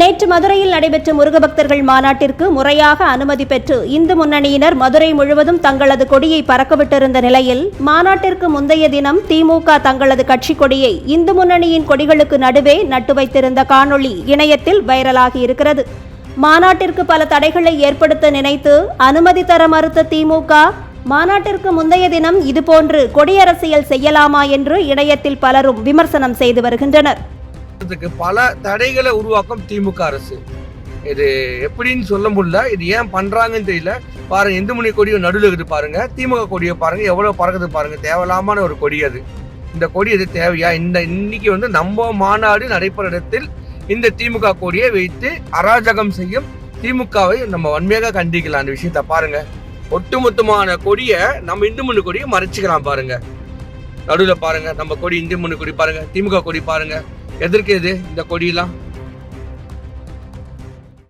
நேற்று மதுரையில் நடைபெற்ற முருக பக்தர்கள் மாநாட்டிற்கு முறையாக அனுமதி பெற்று இந்து முன்னணியினர் மதுரை முழுவதும் தங்களது கொடியை பறக்கவிட்டிருந்த நிலையில் மாநாட்டிற்கு முந்தைய தினம் திமுக தங்களது கட்சி கொடியை இந்து முன்னணியின் கொடிகளுக்கு நடுவே நட்டு வைத்திருந்த காணொளி இணையத்தில் வைரலாகி இருக்கிறது. மாநாட்டிற்கு பல தடைகளை ஏற்படுத்த நினைத்து அனுமதி தர மறுத்த திமுக மாநாட்டிற்கு முந்தைய தினம் இதுபோன்று கொடியரசியல் செய்யலாமா என்று இணையத்தில் பலரும் விமர்சனம் செய்து வருகின்றனர். பல தடைகளை உருவாக்கும் திமுக அரசு. இது எப்படின்னு சொல்ல முடியல. இது ஏன் பண்றாங்கன்னு தெரியல. பாருங்க, இந்து முன்னணி கொடியை நடுவில் இருக்குது பாருங்க, திமுக கொடியை பாருங்க எவ்வளவு பறக்குது பாருங்க. தேவையில்லாமான ஒரு கொடி அது. இந்த கொடி இது தேவையா? இன்னைக்கு நம்ம மாநாடு நடைபெற இடத்தில் இந்த திமுக கொடியை வைத்து அராஜகம் செய்யும் திமுகவை நம்ம வன்மையாக கண்டிக்கலாம். அந்த விஷயத்த பாருங்க, ஒட்டுமொத்தமான கொடியை நம்ம இந்து முன்னணி கொடியை மறைச்சிக்கலாம் பாருங்க. நடுவில் பாருங்க நம்ம கொடி, இந்து முன்னணி கொடி பாருங்க, திமுக கொடி பாருங்க. எதற்கு இது இந்த கொடியெல்லாம்?